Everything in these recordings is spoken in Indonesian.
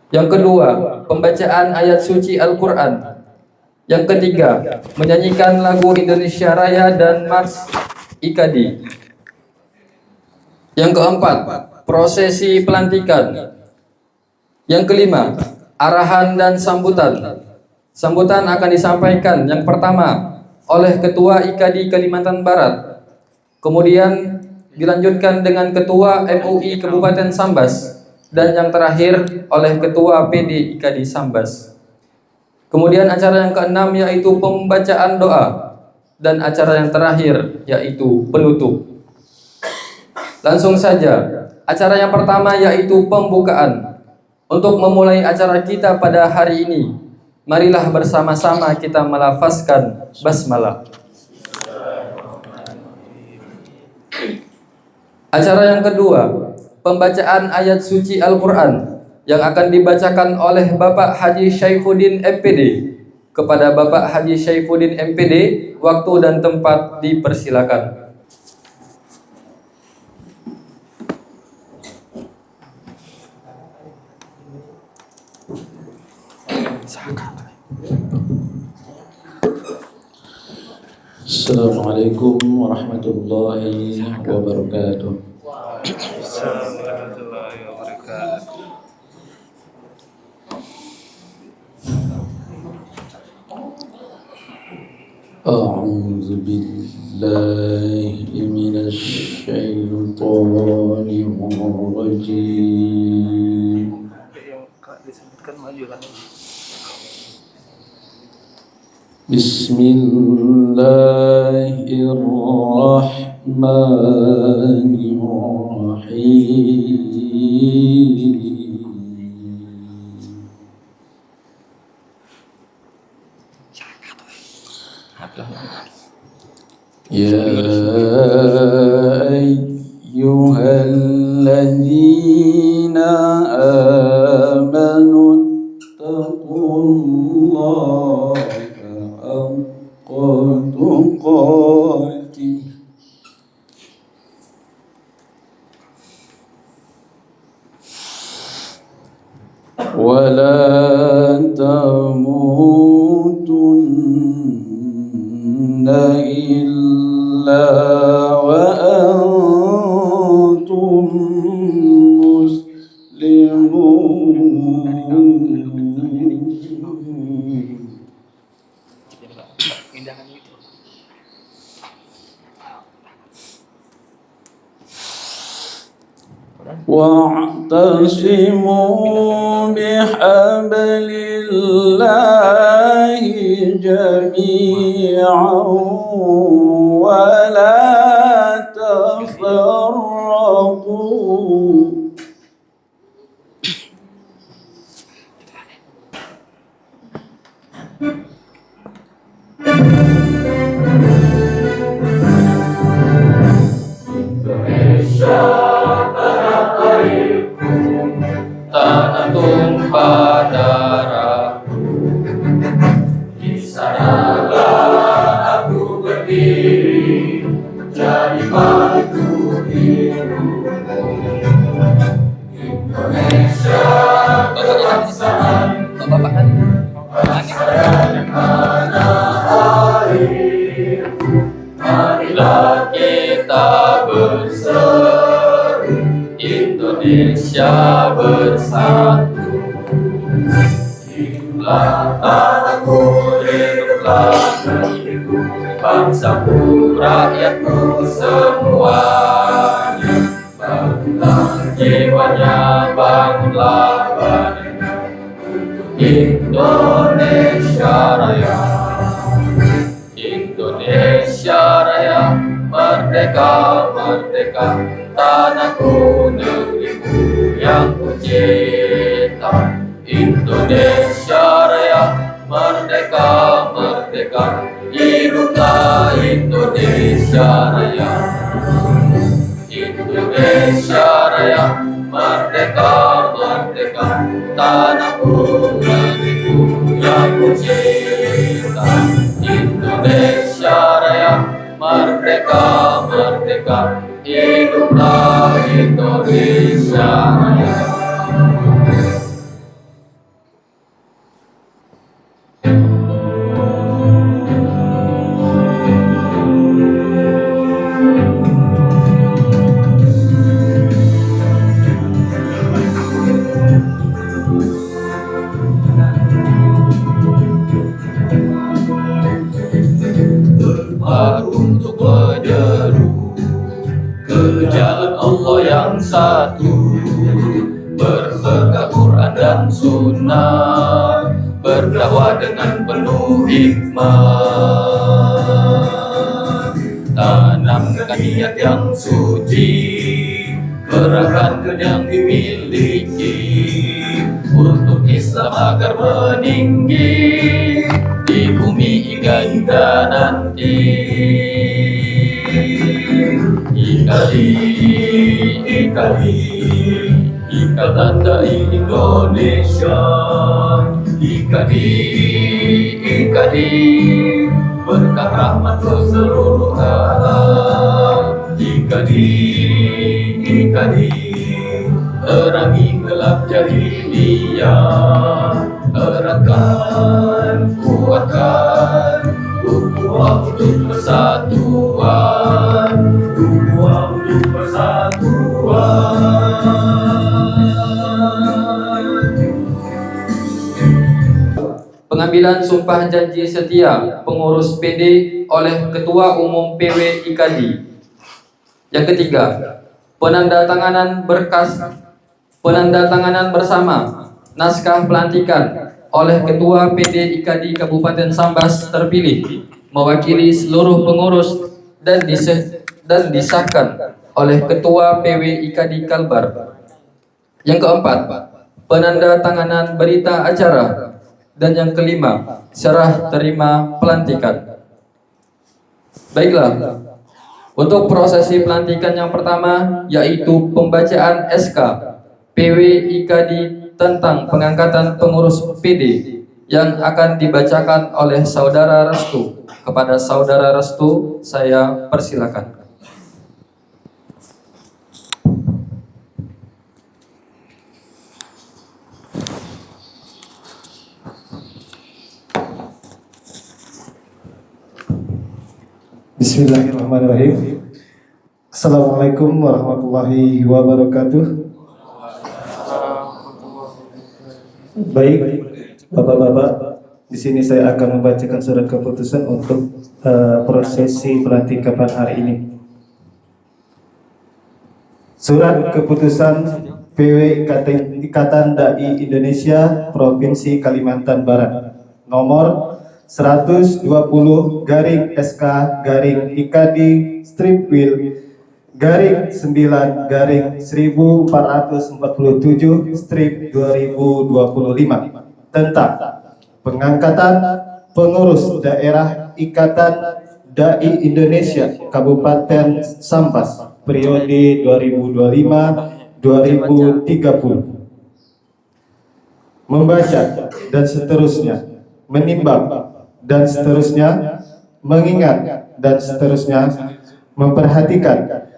Yang kedua, pembacaan ayat suci Al-Quran. Yang ketiga, menyanyikan lagu Indonesia Raya dan Mars IKADI. Yang keempat, prosesi pelantikan. Yang kelima, arahan dan sambutan. Sambutan akan disampaikan yang pertama oleh Ketua IKADI Kalimantan Barat, kemudian dilanjutkan dengan Ketua MUI Kabupaten Sambas, dan yang terakhir oleh Ketua PD IKADI Sambas. Kemudian acara yang keenam yaitu pembacaan doa, dan acara yang terakhir yaitu penutup. Langsung saja, acara yang pertama yaitu pembukaan. Untuk memulai acara kita pada hari ini, marilah bersama-sama kita melafazkan basmalah. Acara yang kedua, pembacaan ayat suci Al-Quran yang akan dibacakan oleh Bapak Haji Syaifuddin MPD. Kepada Bapak Haji Syaifuddin MPD, waktu dan tempat dipersilakan. Assalamualaikum warahmatullahi wabarakatuh. A'udzu billahi minasy syaithanir rajim. Bismillahirrahmanirrahim. Ya ayyuhalladzina amanu taqullaha haqqa tuqatih wa la tamutunna illa wa antum muslimun. Wa'tasimu bihablillahi jami'an wa la tafarraqu. Tanah tumpah darahku, di sanalah aku berdiri, jadi mantu hidupmu. Indonesia kebangsaan, bangsa yang tanah air, marilah kita berseru, Indonesia bersatu. Hiduplah tanahku, hiduplah negeriku, bangsaku, rakyatku semuanya. Bangunlah jiwanya, bangunlah badannya, untuk Indonesia Raya. Indonesia Raya, merdeka, merdeka, tanahku, negeriku yang ku cinta. Indonesia Raya, merdeka, merdeka, hiduplah Indonesia Raya. Indonesia Raya, merdeka, merdeka, tanahku, negeriku yang ku cinta. Indonesia Raya, merdeka, merdeka, hiduplah Indonesia Raya. bersatu, berpegang Quran dan Sunnah, berdakwah dengan penuh hikmah, tanamkan niat yang suci, kerahkan yang dimiliki untuk Islam agar meninggi di bumi hingga nanti. Ikatan Dai Indonesia, IKADI, berkah rahmat ke seluruh alam. IKADI, terangi gelap jahiliyah, eratkan, kuatkan ukhuwah untuk persatuan, ukhuwah untuk persatuan. Pengambilan sumpah janji setia pengurus PD oleh Ketua Umum PW IKADI. Yang ketiga, penandatanganan bersama naskah pelantikan oleh Ketua PD IKADI Kabupaten Sambas terpilih mewakili seluruh pengurus dan disahkan oleh Ketua PW IKADI Kalbar. Yang keempat, penandatanganan berita acara. Dan yang kelima, serah terima pelantikan. Baiklah, untuk prosesi pelantikan yang pertama yaitu pembacaan SK PW IKADI tentang pengangkatan pengurus PD yang akan dibacakan oleh Saudara Restu. Kepada Saudara Restu saya persilakan. Bismillahirrahmanirrahim. Assalamualaikum warahmatullahi wabarakatuh. Baik, Bapak-bapak, di sini saya akan membacakan surat keputusan untuk prosesi pelantikan hari ini. Surat keputusan PW Ikatan Dai Indonesia Provinsi Kalimantan Barat nomor 120 garing SK garing IKADI stripwil garing 9 garing 1447 strip 2025 tentang pengangkatan pengurus daerah Ikatan Dai Indonesia Kabupaten Sambas periode 2025-2030, membaca dan seterusnya, menimbang dan seterusnya, mengingat dan seterusnya, memperhatikan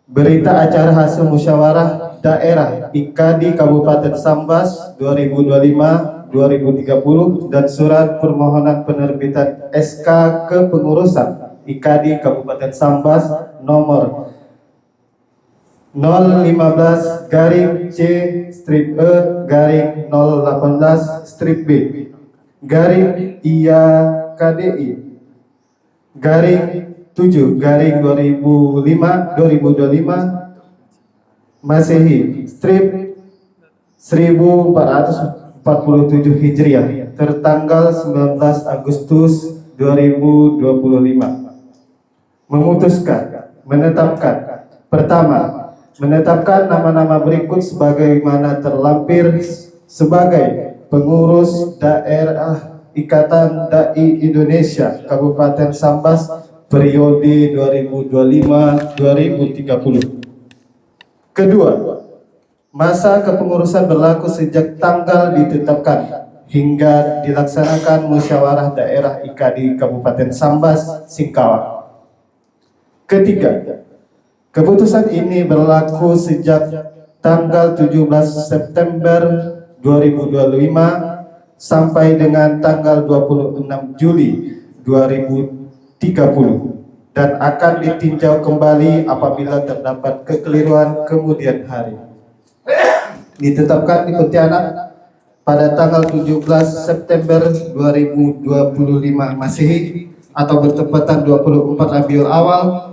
berita acara hasil musyawarah daerah IKADI Kabupaten Sambas 2025-2030 dan surat permohonan penerbitan SK kepengurusan IKADI Kabupaten Sambas nomor 015 garing C strip E garing 018 strip B garing IAKDI garing 7 garing 2025 Masehi strip 1447 Hijriah tertanggal 19 Agustus 2025 memutuskan menetapkan pertama, menetapkan nama-nama berikut sebagaimana terlampir sebagai pengurus daerah Ikatan Dai Indonesia Kabupaten Sambas periode 2025-2030. Kedua, masa kepengurusan berlaku sejak tanggal ditetapkan hingga dilaksanakan musyawarah daerah IKADI Kabupaten Sambas Singkawang. Ketiga, keputusan ini berlaku sejak tanggal 17 September 2025 sampai dengan tanggal 26 Juli 2030 dan akan ditinjau kembali apabila terdapat kekeliruan kemudian hari. Ditetapkan di Pontianak pada tanggal 17 September 2025 Masehi atau bertepatan 24 Rabiul Awal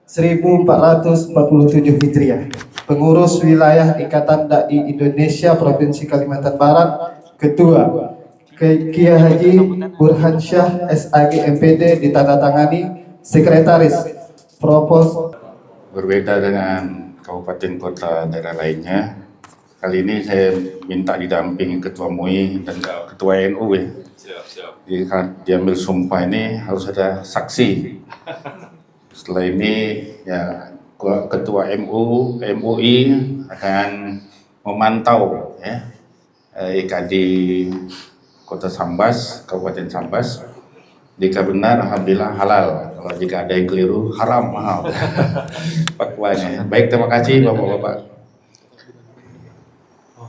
1447 Hijriah. Pengurus Wilayah Ikatan Dai Indonesia Provinsi Kalimantan Barat. Ketua Kiai Haji Burhansyah SAG MPD ditandatangani. Sekretaris Propos. Berbeda dengan kabupaten kota daerah lainnya, kali ini saya minta didampingi Ketua MUI dan Ketua NU ya. Jadi diambil sumpah ini harus ada saksi. Setelah ini ya Ketua MUI akan memantau ya IKD Kota Sambas, Kabupaten Sambas. Jika benar, alhamdulillah halal. Kalau jika ada yang keliru, haram mahal. Fatwanya. Baik, terima kasih Bapak-bapak.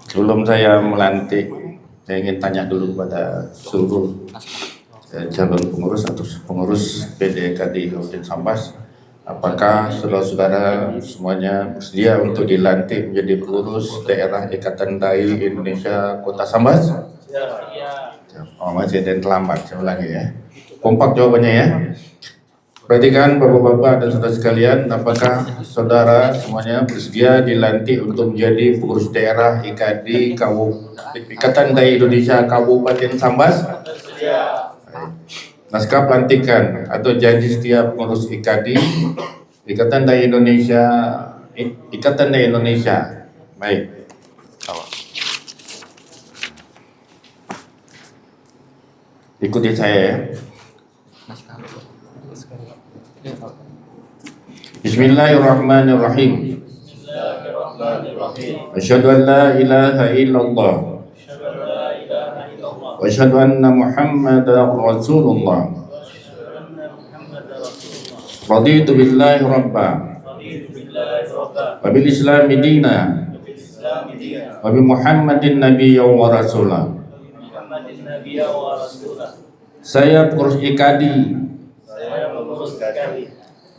Sebelum saya melantik, saya ingin tanya dulu kepada seluruh calon pengurus atau pengurus PDKD Kabupaten Sambas, apakah saudara-saudara semuanya bersedia untuk dilantik menjadi pengurus daerah Ikatan Dai Indonesia Kota Sambas? Oh, masih ada yang terlambat, saya ulangi ya. Kompak jawabannya ya. Perhatikan Bapak-bapak dan saudara sekalian, apakah saudara semuanya bersedia dilantik untuk menjadi pengurus daerah Ikatan Dai Indonesia Kabupaten Sambas? Naskah pelantikan atau janji setia pengurus Ikatan Dai Indonesia. Baik. Ikuti saya ya. Bismillahirrahmanirrahim. Asyhadu an la ilaha illallah wa asyhadu anna Muhammadar Rasulullah. Raditu billahi rabba wa bil islami dina wa bi Muhammadin nabiyyan wa rasulah. Saya pengurus IKADI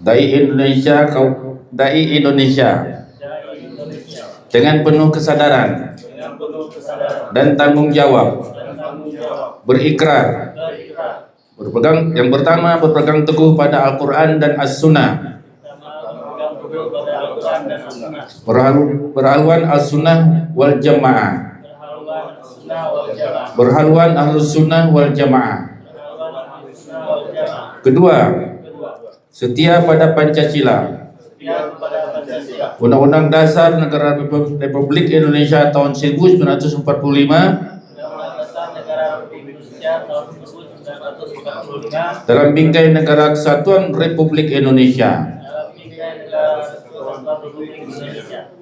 Dai Indonesia dengan penuh kesadaran dan tanggung jawab berikrar berpegang teguh pada Al-Quran dan As-Sunnah, berhaluan As-Sunnah wal Jamaah, berhaluan Ahlus Sunnah wal Jamaah. Kedua, setia pada Pancasila, Undang-Undang Dasar Negara Republik Indonesia tahun 1945, dalam bingkai Negara Kesatuan Republik Indonesia,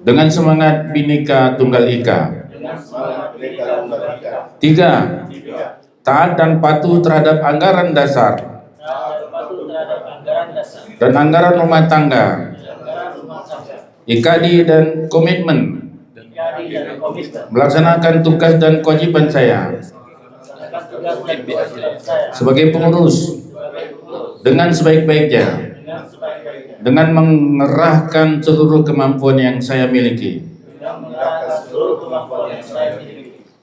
dengan semangat Bhinneka Tunggal Ika. Tiga, taat dan patuh terhadap anggaran dasar dan anggaran rumah tangga, IKADI dan komitmen melaksanakan tugas dan kewajiban saya sebagai pengurus dengan sebaik-baiknya, dengan mengerahkan seluruh kemampuan yang saya miliki.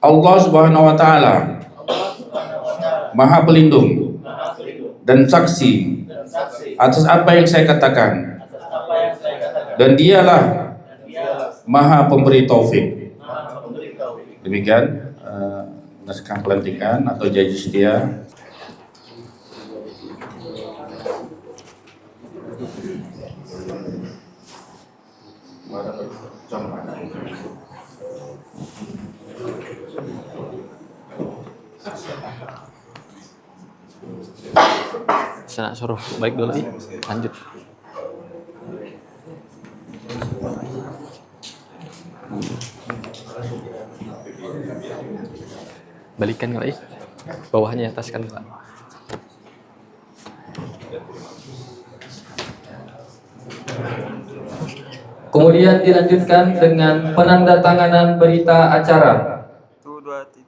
Allah Subhanahu wa Ta'ala Maha Pelindung dan saksi atas apa yang saya katakan, dan dialah Maha Pemberi Taufik. Demikian naskah pelantikan atau janji setia. Sana suruh baik dulu, lanjut. Balikan kali, bawahnya ataskan Pak. Kemudian dilanjutkan dengan penandatanganan berita acara. 1, 2, 3.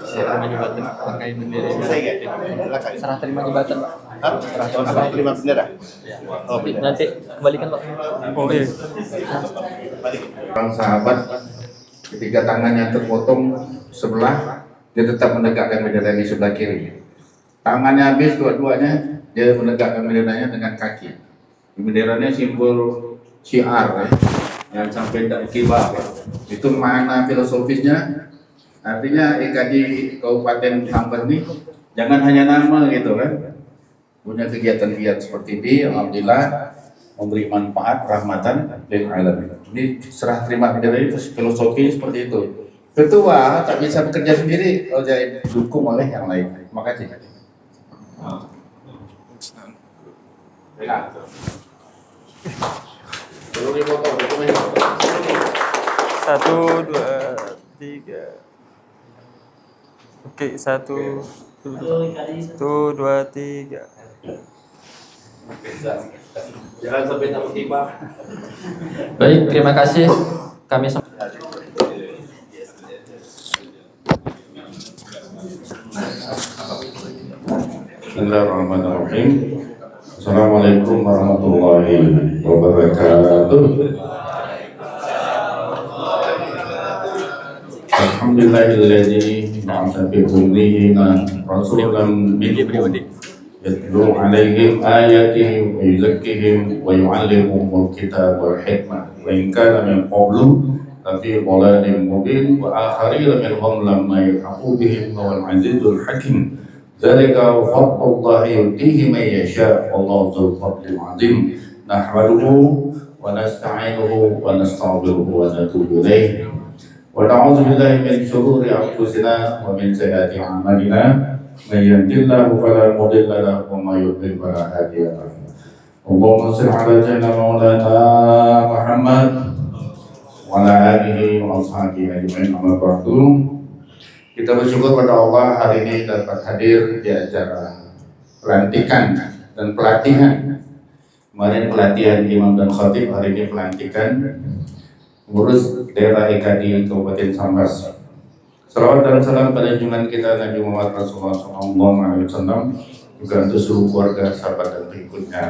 Serah terima jabatan pakai bendera. Serah terima jabatan, Pak. Apa terima bendera? Nanti kembalikan, Pak. Oh iya. Orang sahabat ketika tangannya terpotong sebelah, dia tetap menegakkan bendera di sebelah kiri. Tangannya habis dua-duanya, dia menegakkan benderanya dengan kaki. Benderanya simbol syiar ya, yang sampai tak kibar. Itu makna filosofisnya. Artinya IKD Kabupaten Sambas ini jangan hanya nama gitu kan, punya kegiatan-kegiatan seperti ini, alhamdulillah memberi manfaat rahmatan lil alamin. Ini serah terima bendera itu filosofi seperti itu. Ketua tak bisa bekerja sendiri, kalau jadi dukung oleh yang lain. Terima kasih. Perlu dipotong dokumen. 1, 2, 3. Oke, 1, 2, 3. Jangan sampai tak tiba. Baik, terima kasih. Kami Bismillahirrahmanirrahim. Assalamualaikum warahmatullahi wabarakatuh. Alhamdulillahilladzi ba'atsa fi ummiyina rasulan minhum yatlu 'alaihim ayatihi wa yuzakkihim wa yu'allimuhumul kitaba wal hikmah wa in kana min qablu lafi dhalalin mubin wa akharina minhum lamma yalhaqu bihim wal 'azizul hakim. Dzalika fadlullahi yutihi man yasha wallahu dzul fadlil 'azim. Nahmaduhu wa nasta'inuhu wa nastaghfiruhu wa natubu ilaihi. Wa na'udzu billahi min shururi anfusina wa min sayyiati a'malina. May yahdihillahu fala mudilla lahu wa may yudlil fala hadiya lahu. Allahumma shalli ala sayyidina maulana Muhammad wa ala alihi wa ashabihi ajma'in. Amma ba'du. Kita bersyukur pada Allah hari ini dapat hadir di acara pelantikan dan pelatihan. Kemarin pelatihan imam dan khatib, hari ini pelantikan pengurus daerah IKD Kabupaten Sambas. Salawat dan salam pada junjungan kita Nabi Muhammad Rasulullah SAW, juga untuk seluruh keluarga, sahabat dan pengikutnya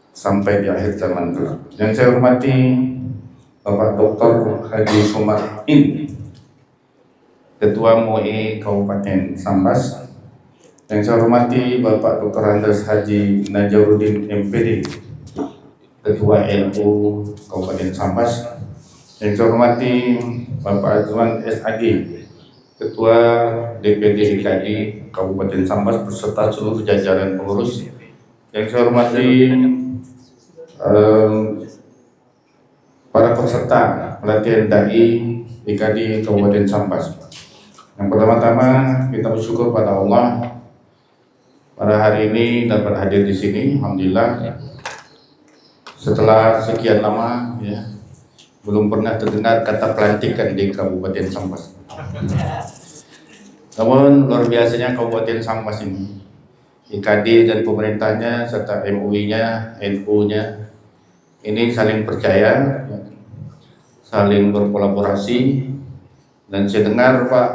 sampai di akhir zaman kelak. Yang saya hormati Bapak Dr. Haji Sumarin, Ketua MUI Kabupaten Sambas. Yang saya hormati Bapak Dr. Andes Haji Najaruddin MPD, Ketua NU Kabupaten Sambas. Yang saya hormati Bapak Azwan SAG, Ketua DPD IKD Kabupaten Sambas beserta seluruh jajaran pengurus. Yang saya hormati para peserta pelatihan dai IKD Kabupaten Sambas. Yang pertama-tama kita bersyukur pada Allah pada hari ini dapat hadir di sini, alhamdulillah. Setelah sekian lama ya, belum pernah terdengar kata pelantikan di Kabupaten Sambas. Namun luar biasanya Kabupaten Sambas ini, IKD dan pemerintahnya serta MUI-nya, NU-nya ini saling percaya, saling berkolaborasi. Dan saya dengar Pak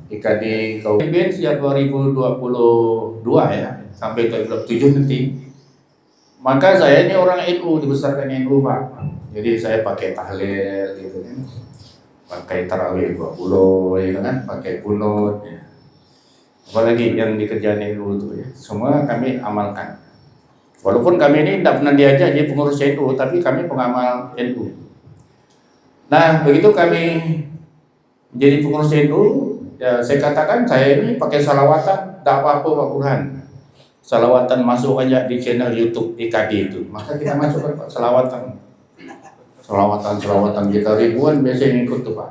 IKD Kabupaten sejak 2022 ya sampai 2027 nanti. Maka saya ini orang NU, dibesarkan NU Pak. Jadi saya pakai tahlil gitu kan, pakai tarawih 20 ya kan, pakai kunut ya. Apalagi yang dikerjain NU itu ya, semua kami amalkan. Walaupun kami ini tidak pernah diajak jadi pengurus NU, tapi kami pengamal NU. Nah begitu kami jadi pengurus NU, ya saya katakan saya ini pakai salawatan, tak apa-apa Pak Burhan. Salawatan masuk aja di channel YouTube IKD itu, maka kita masukkan Pak salawatan. selawatan kita ribuan biasanya ngikut tuh Pak.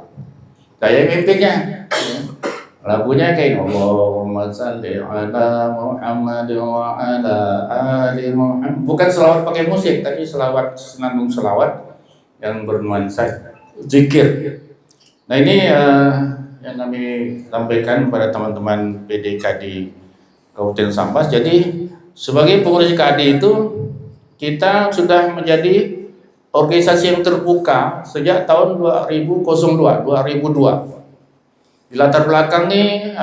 Saya mimpinnya. Ya. Lagunya kayak Allahumma salli ala Muhammad wa ala ali Muhammad. Bukan selawat pakai musik, tapi selawat senandung selawat yang bernuansa zikir. Nah ini yang kami sampaikan kepada teman-teman PDKD Kabupaten Sambas. Jadi sebagai pengurus KD itu kita sudah menjadi organisasi yang terbuka sejak tahun 2002. Di latar belakang nih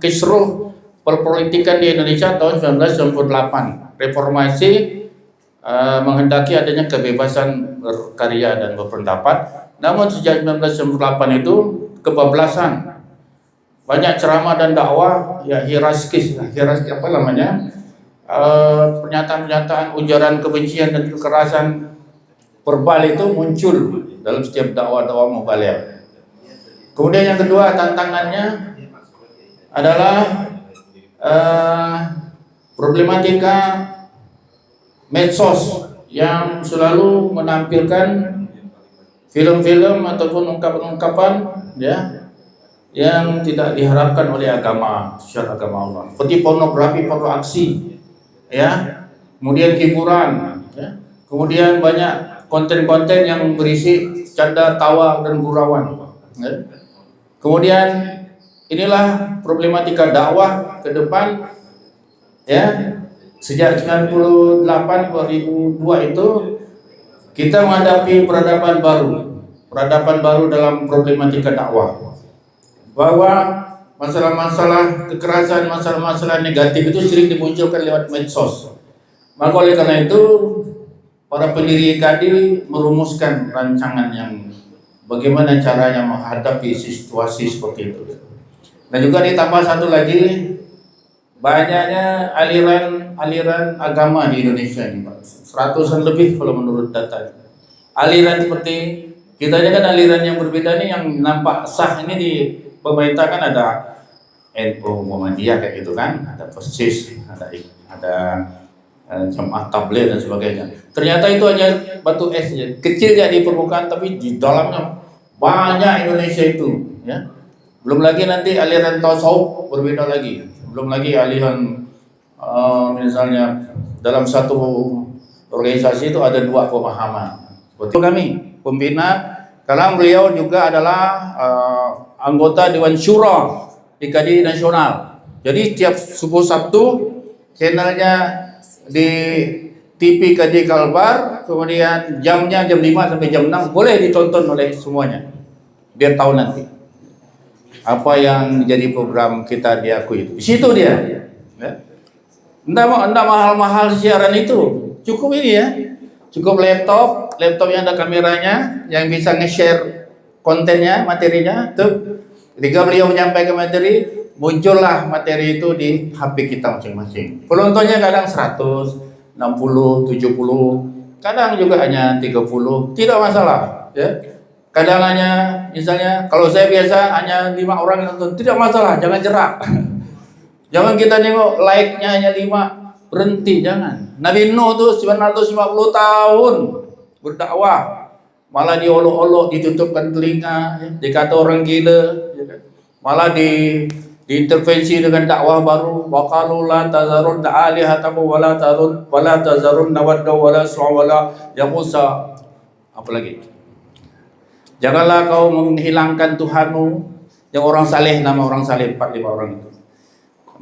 kisruh perpolitikan di Indonesia tahun 1998. Reformasi menghendaki adanya kebebasan berkarya dan berpendapat. Namun sejak 1998 itu kebablasan. Banyak ceramah dan dakwah ya hierarkis apa namanya? Pernyataan-pernyataan ujaran kebencian dan kekerasan verbal itu muncul dalam setiap dakwah mubaligh. Kemudian yang kedua tantangannya adalah problematika medsos yang selalu menampilkan film-film ataupun ungkapan-ungkapan ya yang tidak diharapkan oleh agama, syariat agama Allah. Seperti pornografi, porno aksi, ya. Kemudian hiburan, ya. Kemudian banyak konten-konten yang berisi canda, tawa dan gurauan. Ya. Kemudian inilah problematika dakwah ke depan ya. Sejak 98 2002 itu kita menghadapi peradaban baru dalam problematika dakwah. Bahwa masalah-masalah kekerasan, masalah-masalah negatif itu sering dimunculkan lewat medsos. Maka oleh karena itu para pendiri KD merumuskan rancangan yang bagaimana caranya menghadapi situasi seperti itu. Dan juga ditambah satu lagi, banyaknya aliran agama di Indonesia ini, Pak. 100-an lebih kalau menurut data. Aliran seperti kita ini kan aliran yang berbeda nih, yang nampak sah ini di pemerintah kan ada NU Muhammadiyah kayak gitu kan, ada Persis, ada Jamaah Tabligh dan sebagainya. Ternyata itu hanya batu es ya, kecil ya di permukaan, tapi di dalamnya banyak Indonesia itu, ya. Belum lagi nanti aliran tasawuf berbeda lagi, belum lagi aliran misalnya dalam satu organisasi itu ada dua pemahaman. Seperti kami pembina, karena beliau juga adalah anggota Dewan Syura di KD Nasional. Jadi tiap subuh Sabtu channelnya di TV KD Kalbar, kemudian jamnya jam 5 sampai jam 6 boleh ditonton oleh semuanya. Biar tahu nanti apa yang menjadi program kita diakui itu. Di situ dia. Ya. Enggak mahal-mahal siaran itu. Cukup ini ya. Cukup laptop yang ada kameranya, yang bisa nge-share kontennya, materinya. Tuh. Ketika beliau menyampaikan materi, muncullah materi itu di HP kita masing-masing. Penontonnya kadang 100, 60, 70, kadang juga hanya 30, tidak masalah. Ya. Kadang hanya, misalnya, kalau saya biasa hanya 5 orang yang nonton, tidak masalah, jangan jerak. Jangan kita nengok like-nya hanya 5, berhenti, jangan. Nabi Nuh tuh 950 tahun berdakwah, malah diolok-olok, ditutupkan telinga, ya. Dikata orang gila, ya kan? Malah diintervensi dengan dakwah baru. Waqalu la tazarun alihatakum wala tazarun nawadda wala su'wala ya Musa. Apalagi? Janganlah kau menghilangkan Tuhanmu yang orang saleh, nama orang saleh 4-5 orang itu.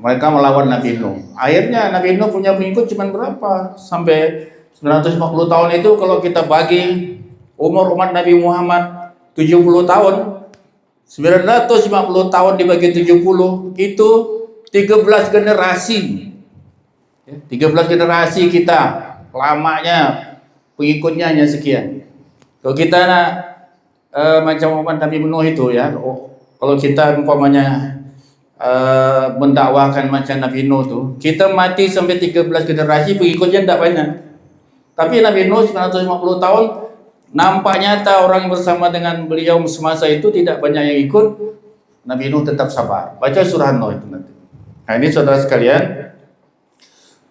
Mereka melawan Nabi Nuh. Akhirnya Nabi Nuh punya pengikut cuma berapa? Sampai 950 tahun itu kalau kita bagi umur umat Nabi Muhammad 70 tahun, 950 tahun dibagi 70 itu 13 generasi. 13 generasi kita lamanya pengikutnya hanya sekian. Kalau kita macam umat Nabi Nuh itu ya, kalau kita umpamanya mendakwakan macam Nabi Nuh tuh, kita mati sampai 13 generasi pengikutnya tidak banyak. Tapi Nabi Nuh 950 tahun nampak nyata orang yang bersama dengan beliau semasa itu tidak banyak yang ikut. Nabi Nuh tetap sabar. Baca surah Nuh itu nanti. Nah ini saudara sekalian,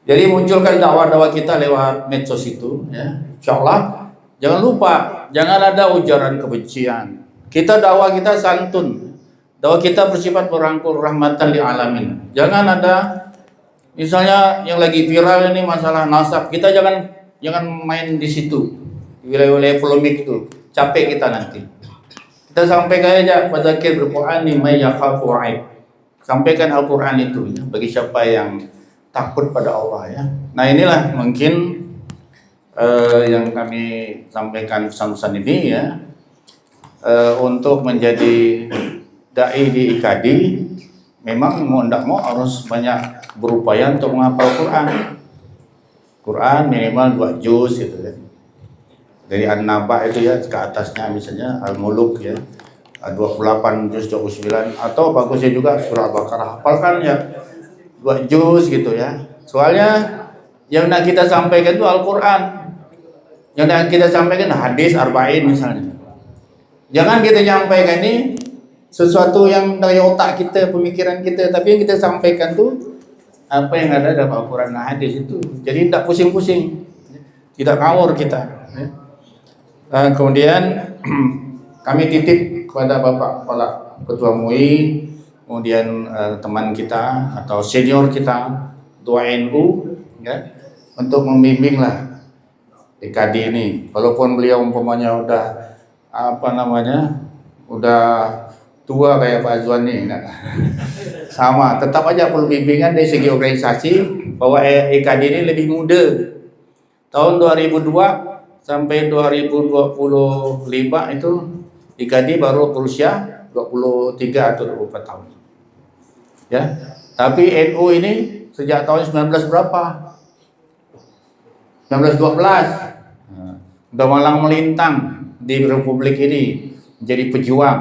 jadi munculkan dakwah-dakwah kita lewat medsos itu, ya. Insyaallah Jangan lupa, jangan ada ujaran kebencian. Kita dakwah kita santun. Dakwah kita bersifat merangkul rahmatan lil alamin. Jangan ada misalnya yang lagi viral ini masalah nasab. Kita jangan main di situ. Di wilayah-wilayah polemik itu. Capek kita nanti. Kita sampaikan aja fadzakir bil Qur'ani may yakhafu wa'id. Sampaikan Al-Qur'an itu ya, bagi siapa yang takut pada Allah ya. Nah, inilah mungkin yang kami sampaikan pesan-pesan ini ya, untuk menjadi dai di IKD memang mau tidak mau harus banyak berupaya untuk menghafal Quran minimal 2 juz gitu ya, dari An-Naba itu ya ke atasnya, misalnya Al-Muluk ya 28 juz 29, atau bagusnya juga surah Al-Baqarah, hafalkan ya 2 juz gitu ya. Soalnya yang nak kita sampaikan itu Al-Quran, yang nak kita sampaikan hadis arba'in misalnya. Jangan kita nyampaikan ini sesuatu yang dari otak kita, pemikiran kita, tapi yang kita sampaikan tuh apa yang ada dalam Al-Quran dan hadis itu. Jadi tidak pusing-pusing, tidak ngawur kita. Kemudian kami titip kepada Bapak Kepala Ketua MUI, kemudian teman kita atau senior kita, Ketua NU, ya, untuk membimbinglah IKD ini. Walaupun beliau umpamanya udah udah tua kayak Pak Azwan nih, nah, sama, tetap aja perlu bimbingan dari segi organisasi bahwa IKD ini lebih muda. Tahun 2002 sampai 2025 itu IKD baru berusia 23 atau 24 tahun. Ya. Tapi NU ini sejak tahun 19 berapa? 1912. Udah malang melintang di Republik ini menjadi pejuang.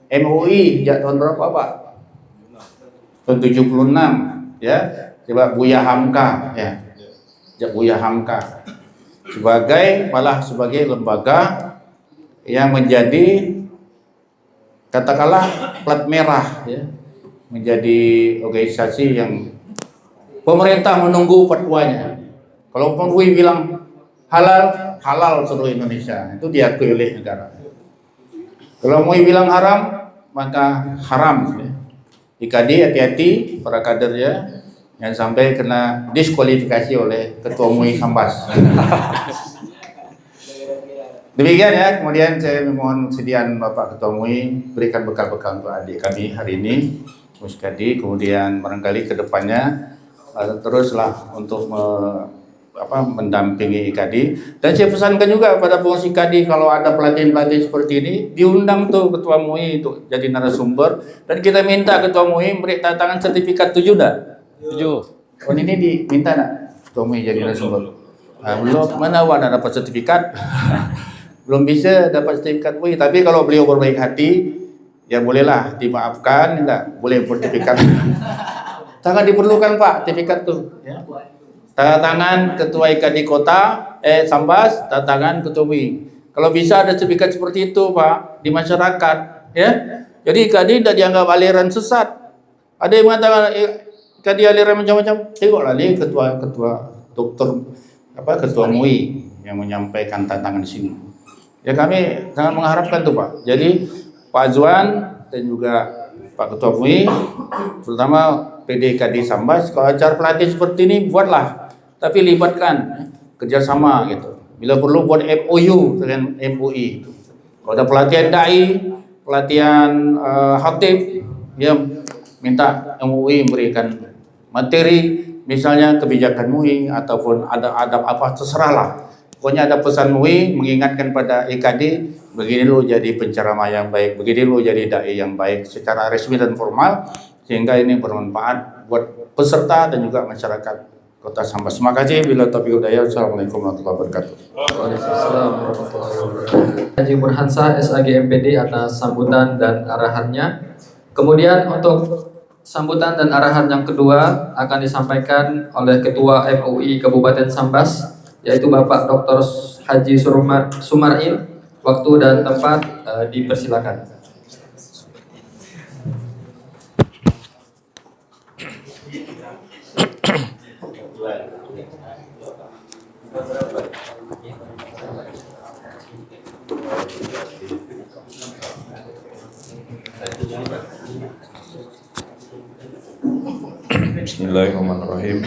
MUI sejak tahun berapa, Pak? Tahun 76, ya. Coba Buya Hamka, ya. Sejak Buya Hamka sebagai lembaga yang menjadi katakanlah plat merah ya, menjadi organisasi yang pemerintah menunggu fatwanya. Kalau MUI bilang halal seluruh Indonesia, itu diakui oleh negara. Kalau MUI bilang haram, maka haram ya. IKD hati-hati para kadernya, jangan sampai kena diskualifikasi oleh Ketua MUI Sambas. Demikian ya, kemudian saya mohon sediaan Bapak Ketua MUI berikan bekal-bekal untuk adik kami hari ini, Muskadi, kemudian barangkali ke depannya teruslah untuk mendampingi IKD. Dan saya pesankan juga pada pengurus IKD, kalau ada pelatihan-pelatihan seperti ini, diundang tuh Ketua MUI itu jadi narasumber, dan kita minta Ketua MUI beri tantangan sertifikat 7 dah. 7. Oh, ini diminta nak Ketua MUI jadi narasumber. Belum, mana awak dapat sertifikat? Belum bisa dapat sertifikat MUI, tapi kalau beliau berbaik hati, ya bolehlah dimaafkan, enggak boleh sertifikat. Sangat diperlukan Pak sertifikat tuh. Ya. Tanda tangan Ketua IKD Kota, Sambas, tanda tangan Ketua MUI. Kalau bisa ada sertifikat seperti itu Pak di masyarakat, ya. Jadi IKD tidak dianggap aliran sesat. Ada yang mengatakan IKD aliran macam-macam. Tengoklah nih Ketua MUI yang menyampaikan tantangan di sini. Ya kami sangat mengharapkan tuh Pak. Jadi Pak Azwan dan juga Pak Ketua MUI, terutama PDKD Sambas, kalau acara pelatihan seperti ini buatlah, tapi libatkan kerjasama gitu. Bila perlu buat MOU dengan MUI. Kalau ada pelatihan dai, pelatihan khatib, ya minta MUI memberikan materi, misalnya kebijakan MUI ataupun ada adab apa, terserahlah. Pokoknya ada pesan MUI mengingatkan pada IKD, begini lo jadi penceramah yang baik, begini lo jadi dai yang baik secara resmi dan formal, sehingga ini bermanfaat buat peserta dan juga masyarakat Kota Sambas. Terima kasih. Bila taufiq hidayah. Assalamualaikum warahmatullahi wabarakatuh. Waalaikumsalam warahmatullahi wabarakatuh. Haji Burhansyah SAG MPD atas sambutan dan arahannya. Kemudian untuk sambutan dan arahan yang kedua akan disampaikan oleh Ketua MUI Kabupaten Sambas, yaitu Bapak Dr. Haji Sumarin. Waktu dan tempat dipersilakan. Bismillahirrahmanirrahim.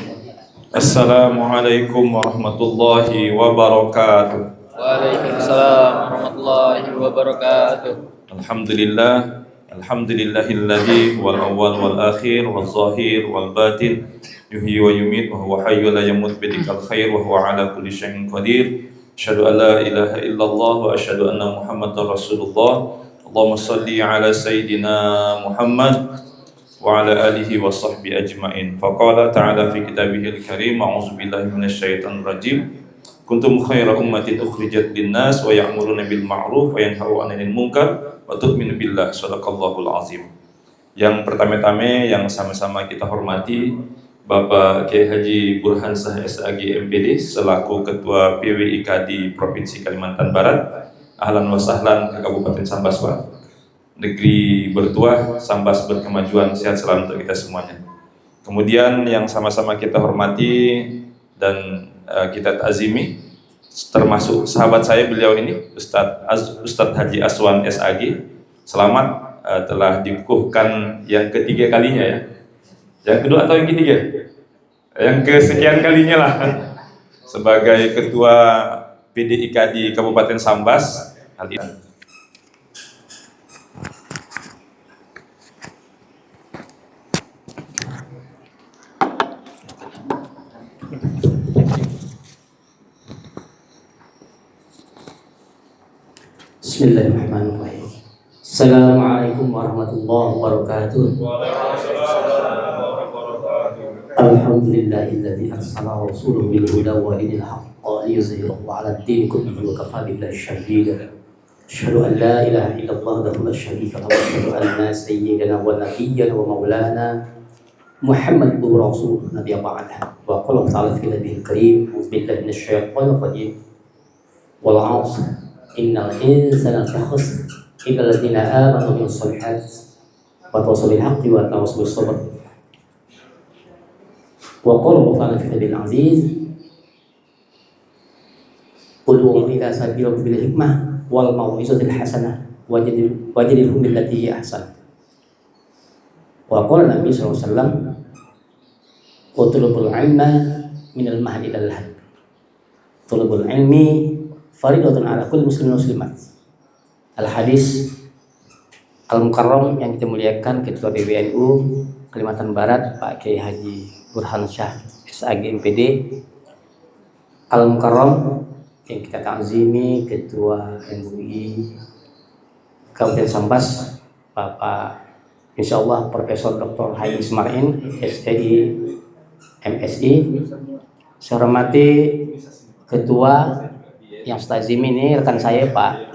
Assalamualaikum warahmatullahi wabarakatuh. Waalaikumsalam warahmatullahi wabarakatuh. Alhamdulillah, alhamdulillahilladzi wal awwal wal akhir wal zahir wal batin yuhyi wa yumit wa huwa hayyul la yamut bidikal khair wa huwa ala kulli syai'in qadir. Asyhadu an la ilaha illallah wa asyhadu anna Muhammadar Rasulullah. Allahumma shalli ala sayyidina Muhammad wa ala alihi wa sahbihi ajma'in. Faqala ta'ala fi kitabihil karim, a'udzu billahi minasyaitonir rajim. Kuntum khaira ummatin ukhrijat lin-nas wa ya'muruna bil ma'ruf wa yanhauna 'anil munkar wa tu'minu billah. Shadaqallahul azim. Yang pertama-tama yang sama-sama kita hormati Bapak Kiai Haji Burhan Shah SAG MPD selaku Ketua PWIK di Provinsi Kalimantan Barat. Ahlan wa sahlan ke Kabupaten Sambas, Pak. Negeri bertuah, Sambas berkemajuan, sehat selalu untuk kita semuanya. Kemudian yang sama-sama kita hormati dan kita ta'zimi, termasuk sahabat saya beliau ini, Ustadz Haji Aswan SAG. Selamat telah dikukuhkan yang ketiga kalinya ya. Yang kedua atau yang ketiga? Yang kesekian kalinya lah sebagai Ketua PDIK di Kabupaten Sambas. Hal ini. Bismillahirrahmanirrahim. Assalamualaikum warahmatullahi wabarakatuh. Alhamdulillahilladzi arsala rasulahu bil huda wa dinil haqq liyuzhirahu 'ala ad-din kullihi wa kafaa billahi shahida. Asyhadu an la ilaha illallah wahdahu la syarika lahu wa asyhadu anna sayyidana wa nabiyyana wa maulana Muhammadur rasul nabiyya ba'da. Wa qala ta'ala fi kitabihil karim, billahi minasy syaithanir rajim. Wal 'asr innal insana lafi khusr illa alladziina aamanu wa 'amilus shalihaati wa tawassaw bil haqqi wa tawassaw bis sabr. Wa qala ta'ala fi kitabil aziz, ud'u ila sabili rabbika bil hikmah wal mau'izatil hasanah wajadilhum billati hiya ahsan. Wa qala Nabi sallallahu alaihi wasallam, utlubul ilma minal mahdi ilal lahad. Tulubul ilmi faridatun ala kulli muslimin muslimat. Al-hadis Al-Mukarram yang kita muliakan Ketua PBNU Kalimantan Barat Pak Kiai Haji Burhan Shah SAG MPD. Al-Mukarram yang kita ta'zimi Ketua MUI Kabupaten Sambas Bapak insyaallah Profesor Dr. Haji Ismail STI MSI. Saya hormati Ketua yang stazim ini rekan saya Pak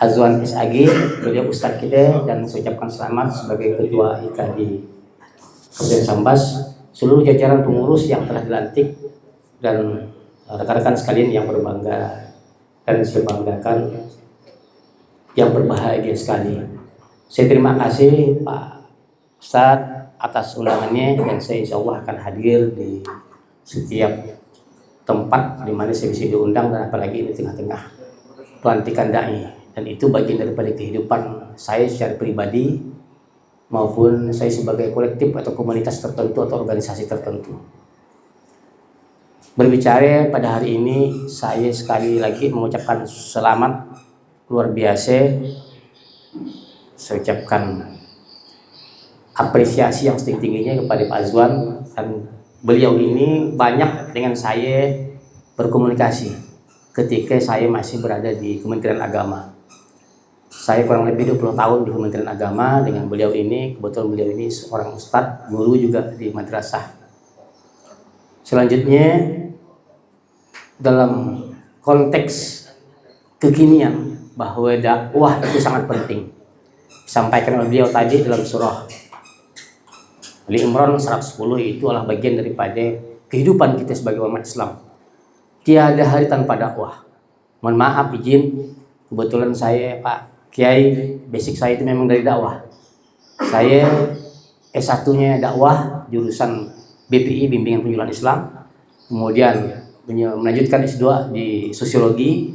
Azwan SAG, beliau Ustadz kita, dan saya ucapkan selamat sebagai Ketua IK di Kabupaten Sambas, seluruh jajaran pengurus yang telah dilantik, dan rekan-rekan sekalian yang berbangga dan saya banggakan, yang berbahagia sekali. Saya terima kasih Pak Ustadz atas undangannya, dan saya insya Allah akan hadir di setiap tempat di mana saya bisa diundang, dan apalagi ini tengah-tengah pelantikan dai. Dan itu bagian daripada kehidupan saya secara pribadi maupun saya sebagai kolektif atau komunitas tertentu atau organisasi tertentu. Berbicara pada hari ini, saya sekali lagi mengucapkan selamat luar biasa. Saya ucapkan apresiasi yang setinggi-tingginya kepada Pak Azwan, dan beliau ini banyak dengan saya berkomunikasi ketika saya masih berada di Kementerian Agama. Saya kurang lebih 20 tahun di Kementerian Agama dengan beliau ini. Kebetulan beliau ini seorang ustadz, guru juga di madrasah. Selanjutnya, dalam konteks kekinian bahwa dakwah itu sangat penting, disampaikan oleh beliau tadi dalam surah Ali Imran 110, itu adalah bagian daripada kehidupan kita sebagai umat Islam. Tiada hari tanpa dakwah. Mohon maaf izin, kebetulan saya Pak Kiai, basic saya itu memang dari dakwah. Saya S1-nya dakwah, jurusan BPI, Bimbingan Penjualan Islam. Kemudian melanjutkan S2 di Sosiologi.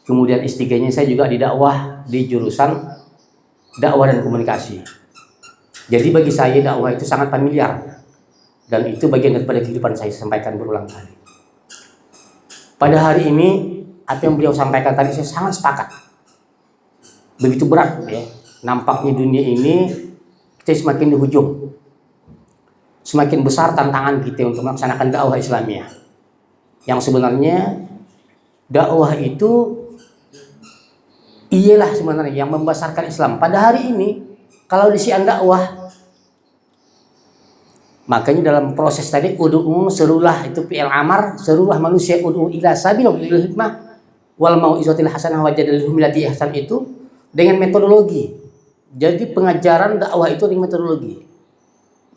Kemudian S3-nya saya juga di dakwah di jurusan Dakwah dan Komunikasi. Jadi bagi saya dakwah itu sangat familiar. dan itu bagian daripada kehidupan saya sampaikan berulang kali. Pada hari ini apa yang beliau sampaikan tadi saya sangat sepakat. Begitu berat ya. Nampaknya dunia ini kita semakin di hujung. Semakin besar tantangan kita untuk melaksanakan dakwah Islamiyah. Yang sebenarnya dakwah itu ialah sebenarnya yang membesarkan Islam. Pada hari ini kalau di syiar dakwah, makanya dalam proses tadi ud'u serulah itu fi'il amar, serulah manusia ud'u ila sabil hikmah wal mau'izatil hasanah wajadalhum billati ihsan itu dengan metodologi. Jadi pengajaran dakwah itu dengan metodologi.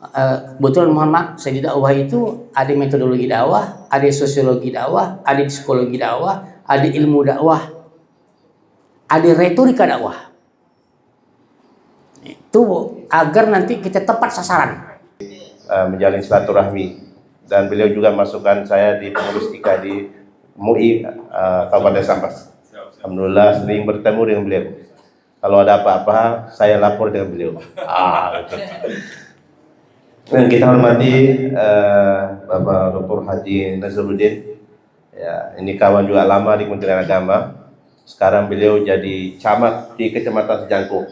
Kebetulan mohon maaf, saya di dakwah itu ada metodologi dakwah, ada sosiologi dakwah, ada psikologi dakwah, ada ilmu dakwah, ada retorika dakwah. Itu agar nanti kita tepat sasaran. Menjalin silaturahmi, dan beliau juga masukkan saya di pengurus IKA di MUI Kabupaten Sambas. Alhamdulillah sering bertemu dengan beliau. Kalau ada apa-apa saya lapor dengan beliau. Gitu. Dan kita hormati Bapak Dr. Haji Nazarudin. Ya, ini kawan juga lama di Kementerian Agama. Sekarang beliau jadi camat di Kecamatan Sejangkung.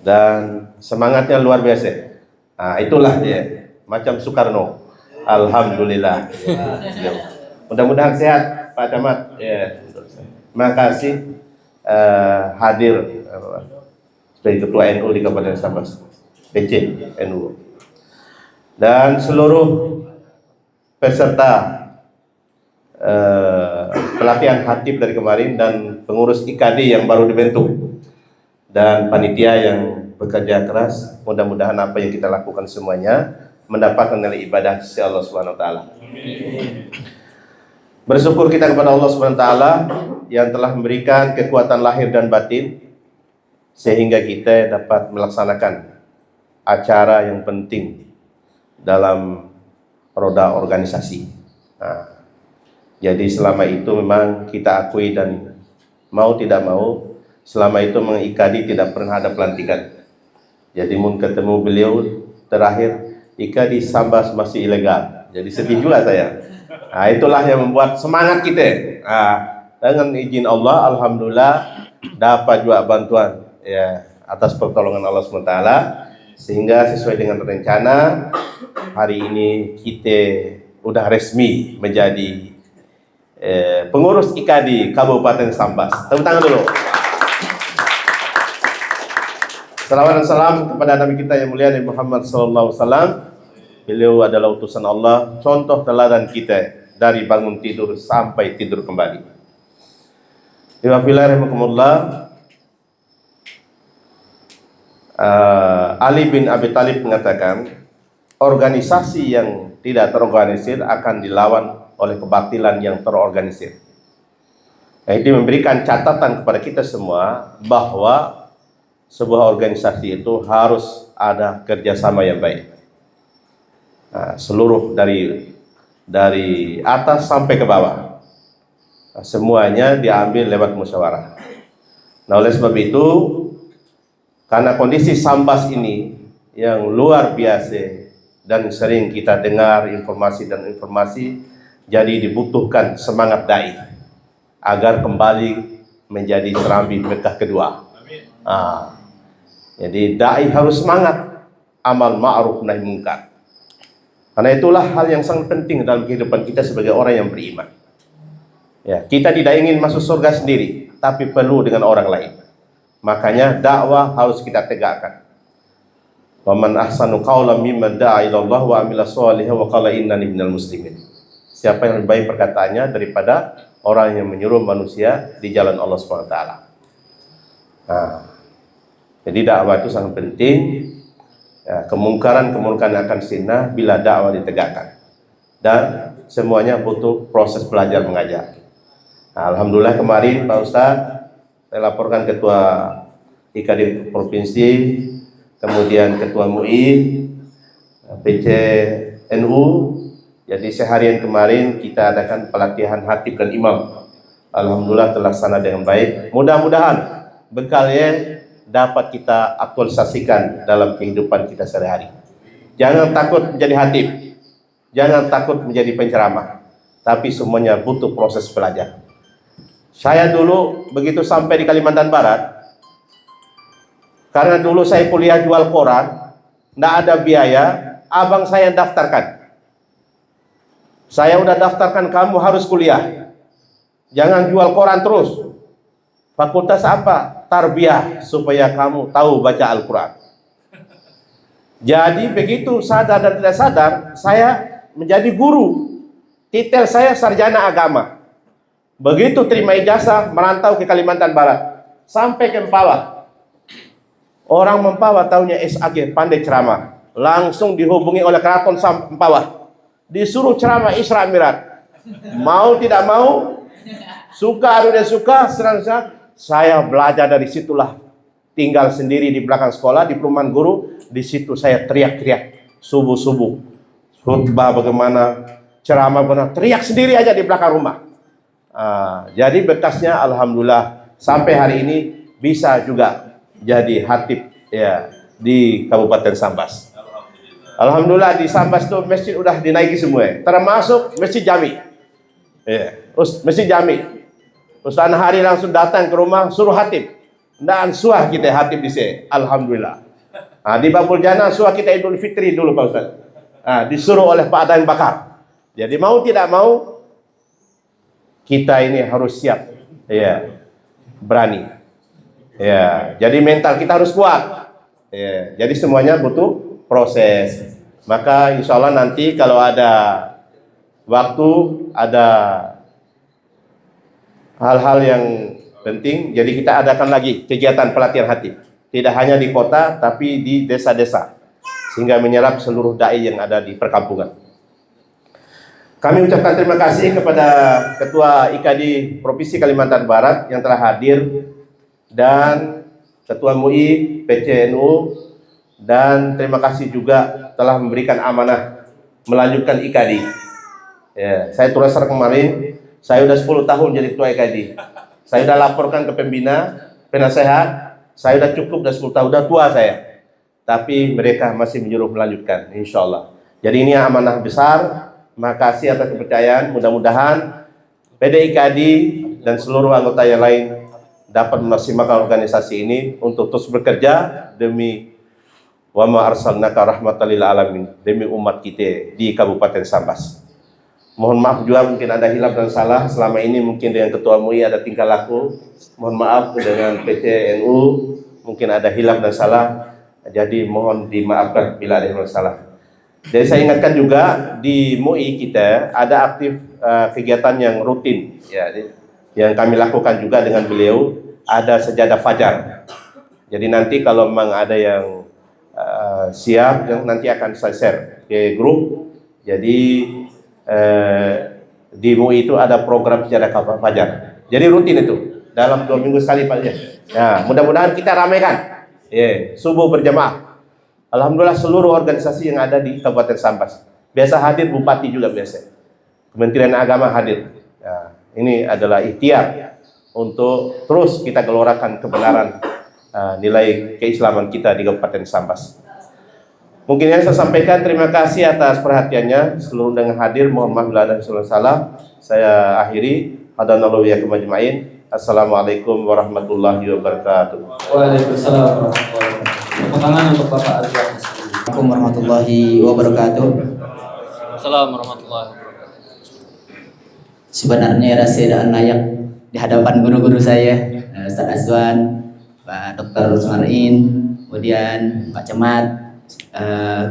Dan semangatnya luar biasa. Nah, itulah dia, macam Soekarno. Alhamdulillah. Mudah-mudahan sehat Pak Camat. Ya. Terima kasih hadir sebagai Ketua NU di Kabupaten Sambas, PC NU, dan seluruh peserta pelatihan hatib dari kemarin dan pengurus IKD yang baru dibentuk dan panitia yang bekerja keras. Mudah-mudahan apa yang kita lakukan semuanya mendapatkan nilai ibadah sisi Allah Subhanahu wa taala. Bersyukur kita kepada Allah Subhanahu wa taala yang telah memberikan kekuatan lahir dan batin sehingga kita dapat melaksanakan acara yang penting dalam roda organisasi. Nah, jadi selama itu memang kita akui dan mau tidak mau selama itu mengikadi tidak pernah ada pelantikan. Jadi mun ketemu beliau terakhir IKA di Sambas masih ilegal. Jadi sedih juga saya. Nah, itulah yang membuat semangat kita. Nah, dengan izin Allah, alhamdulillah dapat juga bantuan ya atas pertolongan Allah SWT, sehingga sesuai dengan rencana hari ini kita udah resmi menjadi pengurus IKA di Kabupaten Sambas. Tepuk tangan dulu. Salawat dan salam kepada Nabi kita yang mulia Nabi Muhammad SAW. Beliau adalah utusan Allah, contoh teladan kita dari bangun tidur sampai tidur kembali. Ali bin Abi Thalib mengatakan, organisasi yang tidak terorganisir akan dilawan oleh kebatilan yang terorganisir. Nah, ini memberikan catatan kepada kita semua bahwa sebuah organisasi itu harus ada kerjasama yang baik. Nah, seluruh dari atas sampai ke bawah, nah, semuanya diambil lewat musyawarah. Nah, oleh sebab itu, karena kondisi Sambas ini yang luar biasa dan sering kita dengar informasi, jadi dibutuhkan semangat dai agar kembali menjadi Serambi Mekah kedua. Nah, jadi dai harus semangat amal ma'ruf nahi munkar. Karena itulah hal yang sangat penting dalam kehidupan kita sebagai orang yang beriman. Ya, kita tidak ingin masuk surga sendiri, tapi perlu dengan orang lain. Makanya dakwah harus kita tegakkan. Wa man ahsanu qawlan mimman da'a ila Allah wa amila shalihan wa qala innani minal muslimin. Siapa yang lebih baik perkataannya daripada orang yang menyuruh manusia di jalan Allah Subhanahu wa taala. Nah, jadi dakwah itu sangat penting. Ya, kemungkaran akan sinah bila dakwah ditegakkan, dan semuanya butuh proses belajar mengajar. Nah, alhamdulillah kemarin Pak Ustadz saya laporkan ketua IKD provinsi, kemudian ketua MUI, PC NU. Jadi seharian kemarin kita adakan pelatihan hatib dan imam. Alhamdulillah terlaksana dengan baik. Mudah-mudahan bekalnya dapat kita aktualisasikan dalam kehidupan kita sehari-hari. Jangan takut menjadi hatib, jangan takut menjadi penceramah, tapi semuanya butuh proses belajar. Saya dulu begitu sampai di Kalimantan Barat, karena dulu saya kuliah jual koran, tidak ada biaya, abang saya daftarkan. Saya udah daftarkan, kamu harus kuliah, jangan jual koran terus. Fakultas apa? Tarbiyah, supaya kamu tahu baca Al-Quran. Jadi begitu sadar dan tidak sadar, saya menjadi guru. Titel saya sarjana agama. Begitu terima ijazah, merantau ke Kalimantan Barat, sampai ke Mempawah. Orang Mempawah taunya SAG, pandai ceramah. Langsung dihubungi oleh Keraton Mempawah, disuruh ceramah Isra Mi'raj. Mau tidak mau, suka atau tidak suka, serang-serang. Saya belajar dari situlah. Tinggal sendiri di belakang sekolah, di perumahan guru. Di situ saya teriak-teriak subuh-subuh, khutbah bagaimana, ceramah bagaimana, teriak sendiri aja di belakang rumah. Jadi bekasnya alhamdulillah sampai hari ini bisa juga jadi hatib ya di Kabupaten Sambas. Alhamdulillah di Sambas tuh masjid udah dinaiki semua, termasuk Masjid Jami. Masjid Jami. Ustaz Hari langsung datang ke rumah, suruh hatib. Dan suah kita hatib di sini. Alhamdulillah. Di Babul Jannah suah kita Idul Fitri dulu Pak Ustaz. Disuruh oleh Pak Adan Bakar. Jadi mau tidak mau, kita ini harus siap. Ya, berani. Ya, jadi mental kita harus kuat. Ya, jadi semuanya butuh proses. Maka insya Allah nanti kalau ada waktu, ada hal-hal yang penting, jadi kita adakan lagi kegiatan pelatihan hatib. Tidak hanya di kota, tapi di desa-desa, sehingga menyerap seluruh dai yang ada di perkampungan. Kami ucapkan terima kasih kepada Ketua IKD Provinsi Kalimantan Barat yang telah hadir, dan Ketua MUI PCNU, dan terima kasih juga telah memberikan amanah melanjutkan IKD. Ya, saya tulis kemarin, saya udah 10 tahun jadi Ketua IKD. Saya udah laporkan ke pembina, penasehat, saya udah cukup, udah 10 tahun, udah tua saya. Tapi mereka masih menyuruh melanjutkan, insya Allah. Jadi ini amanah besar. Makasih atas kepercayaan. Mudah-mudahan PDIKD dan seluruh anggota yang lain dapat memaksimalkan organisasi ini untuk terus bekerja demi wa ma arsalnaka rahmatan lil alamin, demi umat kita di Kabupaten Sambas. Mohon maaf juga mungkin ada hilaf dan salah selama ini, mungkin dengan Ketua MUI ada tingkah laku. Mohon maaf dengan PCNU mungkin ada hilaf dan salah. Jadi mohon dimaafkan bila ada hilaf dan salah. Jadi saya ingatkan juga di MUI kita ada aktif kegiatan yang rutin ya, yang kami lakukan juga dengan beliau, ada sejadah fajar. Jadi nanti kalau memang ada yang siap, yang nanti akan saya share ke grup. Jadi di MUI itu ada program sejadah fajar. Jadi rutin itu dalam 2 minggu sekali Pak ya. Nah, mudah-mudahan kita ramaikan subuh berjamaah. Alhamdulillah seluruh organisasi yang ada di Kabupaten Sambas. Biasa hadir bupati juga biasa. Kementerian Agama hadir. Nah, ini adalah ikhtiar untuk terus kita gelorakan kebenaran nilai keislaman kita di Kabupaten Sambas. Mungkin yang saya sampaikan, terima kasih atas perhatiannya. Seluruh dengan hadir, mohon maaf bila ada salah. Saya akhiri. Hadanallahu ya kemajma'in. Assalamualaikum warahmatullahi wabarakatuh. Waalaikumsalam warahmatullahi wabarakatuh. Tepuk tangan untuk Bapak Azwar. Assalamualaikum warahmatullahi wabarakatuh. Assalamualaikum warahmatullahi wabarakatuh. Sebenarnya rasa dan layak di hadapan guru-guru saya, Ustaz Azwan, Pak Dr. Usmarin, kemudian Pak Camat,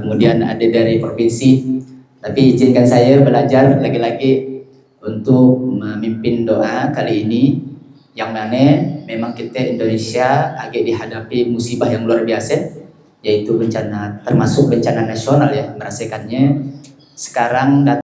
kemudian ada dari provinsi. Tapi izinkan saya belajar lagi-lagi untuk memimpin doa kali ini, yang mana memang kita Indonesia agak dihadapi musibah yang luar biasa, yaitu bencana, termasuk bencana nasional ya, merasakannya sekarang.